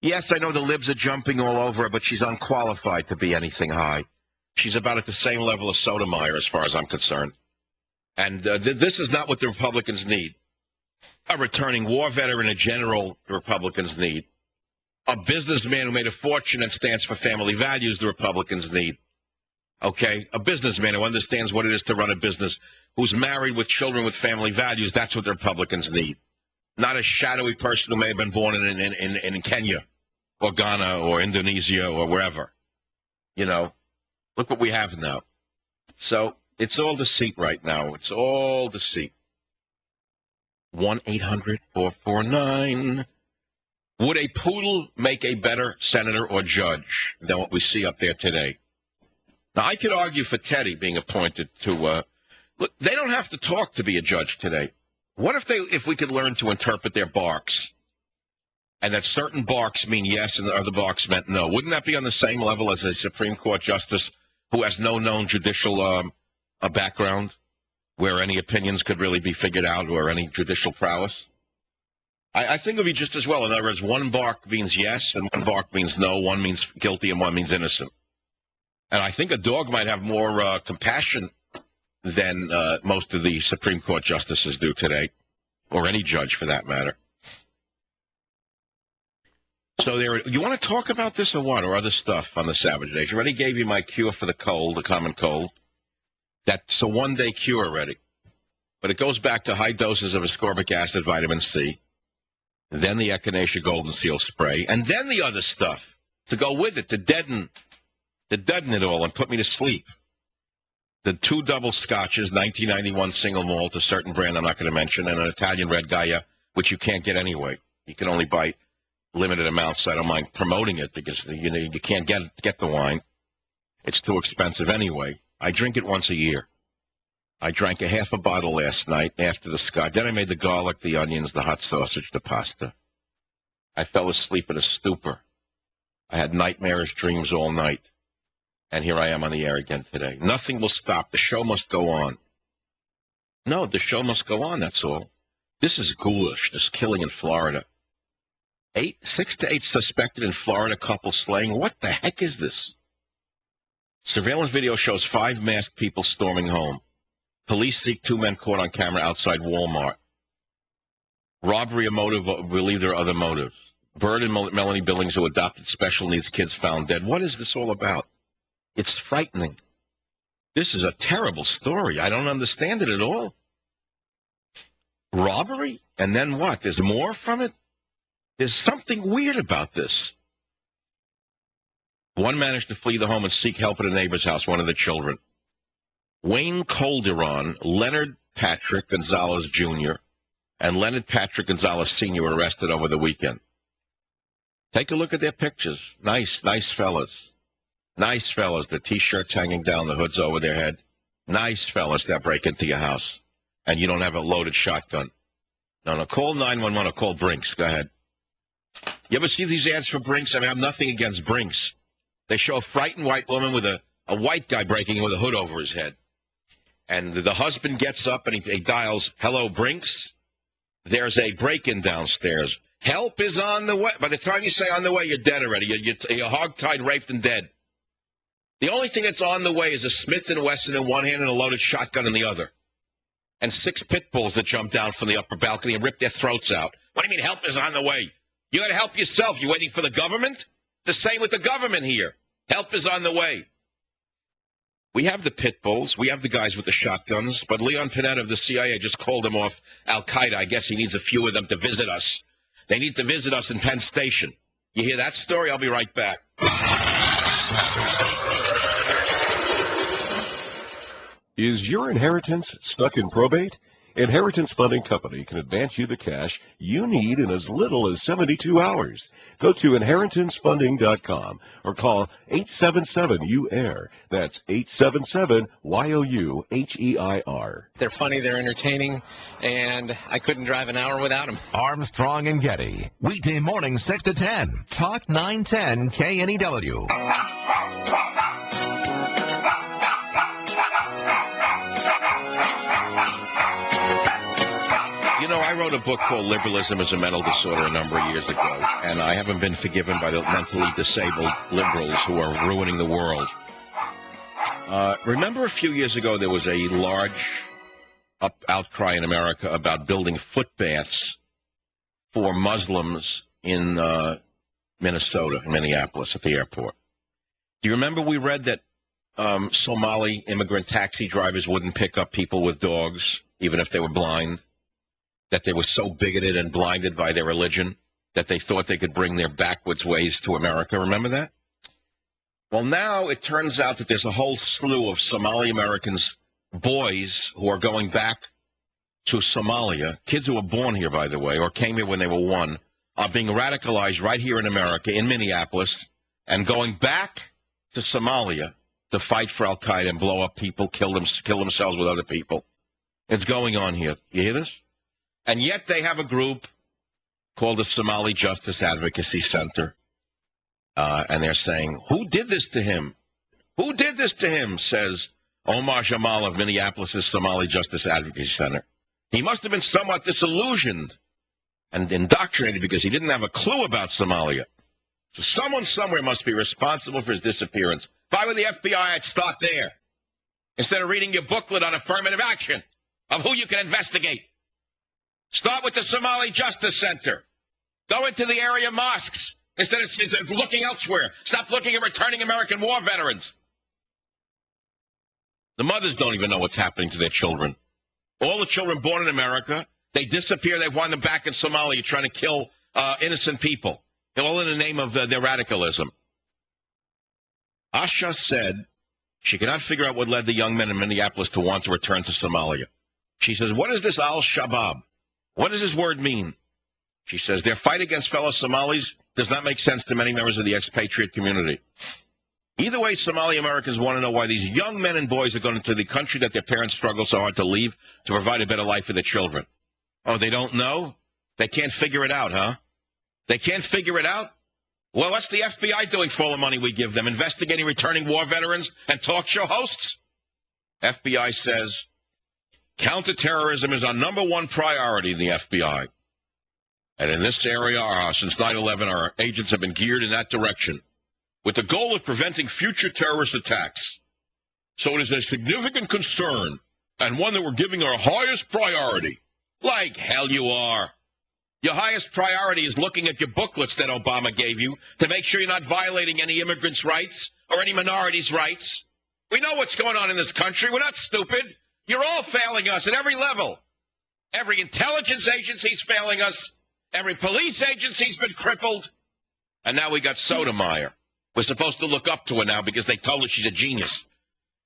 Yes, I know the libs are jumping all over her, but she's unqualified to be anything high. She's about at the same level as Sotomayor, as far as I'm concerned. And this is not what the Republicans need. A returning war veteran, a general, the Republicans need. A businessman who made a fortune and stands for family values, the Republicans need. Okay? A businessman who understands what it is to run a business, who's married with children with family values, that's what the Republicans need. Not a shadowy person who may have been born in Kenya or Ghana or Indonesia or wherever. You know, look what we have now. So it's all deceit right now. It's all deceit. 1-800-449. Would a poodle make a better senator or judge than what we see up there today? Now, I could argue for Teddy being appointed to, look, they don't have to talk to be a judge today. What if we could learn to interpret their barks, and that certain barks mean yes and the other barks meant no? Wouldn't that be on the same level as a Supreme Court justice who has no known judicial background, where any opinions could really be figured out or any judicial prowess? I think it would be just as well. In other words, one bark means yes and one bark means no. One means guilty and one means innocent. And I think a dog might have more compassion than most of the Supreme Court justices do today, or any judge for that matter. So you want to talk about this or what, or other stuff on the Savage Days? I already gave you my cure for the cold, the common cold. That's a one-day cure already. But it goes back to high doses of ascorbic acid, vitamin C, then the echinacea golden seal spray, and then the other stuff to go with it, to deaden it all and put me to sleep. The 2 double scotches, 1991 single malt, a certain brand I'm not going to mention, and an Italian red Gaia, which you can't get anyway. You can only buy limited amounts, so I don't mind promoting it because you can't get the wine. It's too expensive anyway. I drink it once a year. I drank a half a bottle last night after the scotch. Then I made the garlic, the onions, the hot sausage, the pasta. I fell asleep in a stupor. I had nightmarish dreams all night. And here I am on the air again today. Nothing will stop. The show must go on. No, the show must go on, that's all. This is ghoulish, this killing in Florida. 6 to 8 suspected in Florida couple slaying. What the heck is this? Surveillance video shows 5 masked people storming home. Police seek 2 men caught on camera outside Walmart. Robbery a motive, believe there are other motives. Bird and Melanie Billings, who adopted special needs kids, found dead. What is this all about? It's frightening. This is a terrible story. I don't understand it at all. Robbery? And then what? There's more from it? There's something weird about this. One managed to flee the home and seek help at a neighbor's house, one of the children. Wayne Calderon, Leonard Patrick Gonzalez Jr., and Leonard Patrick Gonzalez Sr. were arrested over the weekend. Take a look at their pictures. Nice fellas. Nice fellas. The T-shirts hanging down, the hoods over their head. Nice fellas that break into your house. And you don't have a loaded shotgun. No, call 911 or call Brinks. Go ahead. You ever see these ads for Brinks? I mean, I have nothing against Brinks. They show a frightened white woman with a white guy breaking in with a hood over his head. And the husband gets up and he dials, "Hello, Brinks. There's a break-in downstairs. Help is on the way." By the time you say on the way, you're dead already. You're hog-tied, raped, and dead. The only thing that's on the way is a Smith & Wesson in one hand and a loaded shotgun in the other. And 6 pit bulls that jump down from the upper balcony and rip their throats out. What do you mean help is on the way? You got to help yourself. You waiting for the government? The same with the government here. Help is on the way. We have the pit bulls. We have the guys with the shotguns. But Leon Panetta of the CIA just called them off al-Qaeda. I guess he needs a few of them to visit us. They need to visit us in Penn Station. You hear that story? I'll be right back. Is your inheritance stuck in probate? Inheritance Funding Company can advance you the cash you need in as little as 72 hours. Go to inheritancefunding.com or call 877-YOU-AIR. That's 877-YOU-HEIR. They're funny, they're entertaining, and I couldn't drive an hour without them. Armstrong and Getty. Weekday morning 6 to 10. Talk 910 KNEW. You know, I wrote a book called Liberalism is a Mental Disorder a number of years ago, and I haven't been forgiven by the mentally disabled liberals who are ruining the world. Remember a few years ago there was a large outcry in America about building footbaths for Muslims in Minnesota, in Minneapolis, at the airport. Do you remember we read that Somali immigrant taxi drivers wouldn't pick up people with dogs, even if they were blind? That they were so bigoted and blinded by their religion that they thought they could bring their backwards ways to America. Remember that? Well, now it turns out that there's a whole slew of Somali Americans, boys who are going back to Somalia, kids who were born here, by the way, or came here when they were 1, are being radicalized right here in America, in Minneapolis, and going back to Somalia to fight for al.qaeda and blow up people, kill themselves with other people. It's going on here. You hear this? And yet they have a group called the Somali Justice Advocacy Center. And they're saying, who did this to him? Who did this to him, says Omar Jamal of Minneapolis' Somali Justice Advocacy Center. He must have been somewhat disillusioned and indoctrinated because he didn't have a clue about Somalia. So someone somewhere must be responsible for his disappearance. If I were the FBI, I'd start there. Instead of reading your booklet on affirmative action of who you can investigate. Start with the Somali Justice Center. Go into the area mosques instead of looking elsewhere. Stop looking at returning American war veterans. The mothers don't even know what's happening to their children. All the children born in America, they disappear. They wind them back in Somalia trying to kill innocent people, all in the name of their radicalism. Asha said she cannot figure out what led the young men in Minneapolis to want to return to Somalia. She says, what is this al-Shabaab? What does this word mean? She says, their fight against fellow Somalis does not make sense to many members of the expatriate community. Either way, Somali Americans want to know why these young men and boys are going to the country that their parents struggle so hard to leave to provide a better life for their children. Oh, they don't know? They can't figure it out, huh? They can't figure it out? Well, what's the FBI doing for all the money we give them? Investigating returning war veterans and talk show hosts? FBI says, counterterrorism is our #1 priority in the FBI. And in this area, since 9/11, our agents have been geared in that direction with the goal of preventing future terrorist attacks. So it is a significant concern and one that we're giving our highest priority. Like hell you are. Your highest priority is looking at your booklets that Obama gave you to make sure you're not violating any immigrants' rights or any minorities' rights. We know what's going on in this country. We're not stupid. You're all failing us at every level. Every intelligence agency's failing us. Every police agency's been crippled. And now we got Sotomayor. We're supposed to look up to her now because they told her she's a genius.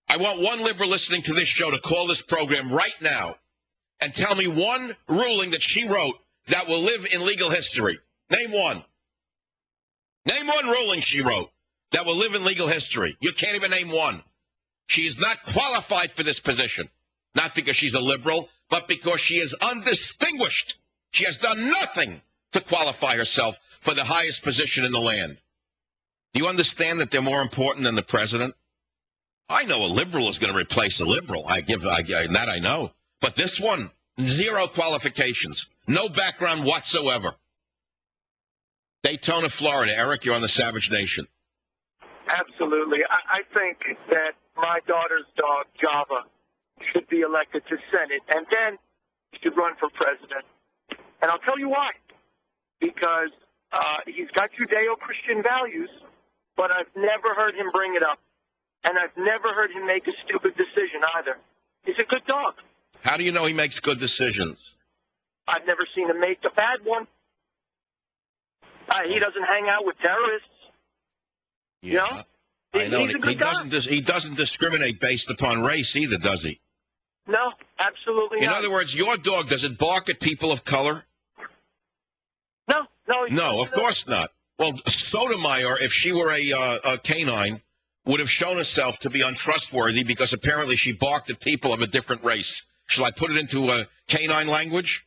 I want one liberal listening to this show to call this program right now and tell me one ruling that she wrote that will live in legal history. Name one. Name one ruling she wrote that will live in legal history. You can't even name one. She is not qualified for this position. Not because she's a liberal, but because she is undistinguished. She has done nothing to qualify herself for the highest position in the land. Do you understand that they're more important than the president? I know a liberal is going to replace a liberal. That I know. But this one, 0 qualifications. No background whatsoever. Daytona, Florida. Eric, you're on the Savage Nation. Absolutely. I think that my daughter's dog, Java, should be elected to Senate, and then should run for president. And I'll tell you why. Because he's got Judeo-Christian values, but I've never heard him bring it up. And I've never heard him make a stupid decision either. He's a good dog. How do you know he makes good decisions? I've never seen him make a bad one. He doesn't hang out with terrorists. Yeah. You know? I know. He's a good guy. He doesn't discriminate based upon race either, does he? No, absolutely not. In other words, your dog, does it bark at people of color? No. No, of course not. Well, Sotomayor, if she were a canine, would have shown herself to be untrustworthy because apparently she barked at people of a different race. Shall I put it into canine language?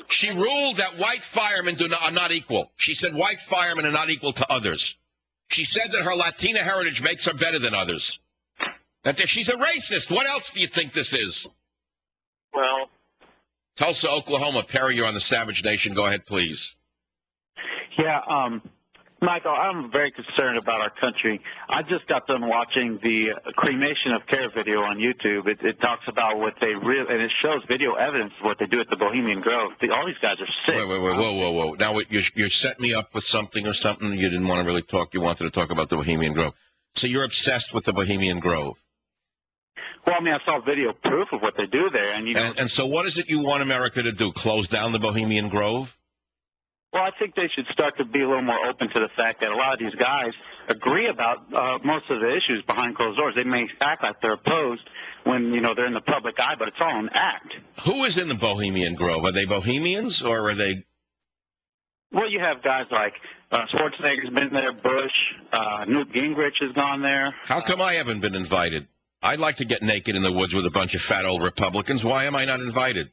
She ruled that white firemen are not equal. She said white firemen are not equal to others. She said that her Latina heritage makes her better than others. That she's a racist. What else do you think this is? Well, Tulsa, Oklahoma. Perry, you're on the Savage Nation. Go ahead, please. Yeah, Michael, I'm very concerned about our country. I just got done watching the cremation of care video on YouTube. It talks about what they really, and it shows video evidence of what they do at the Bohemian Grove. All these guys are sick. Wait, whoa. Now, you set me up with something or something. You didn't want to really talk. You wanted to talk about the Bohemian Grove. So you're obsessed with the Bohemian Grove. Well, I mean, I saw video proof of what they do there. And so what is it you want America to do, close down the Bohemian Grove? Well, I think they should start to be a little more open to the fact that a lot of these guys agree about most of the issues behind closed doors. They may act like they're opposed when, they're in the public eye, but it's all an act. Who is in the Bohemian Grove? Are they Bohemians or are they... Well, you have guys like Schwarzenegger's been there, Bush, Newt Gingrich has gone there. How come I haven't been invited? I'd like to get naked in the woods with a bunch of fat old Republicans. Why am I not invited?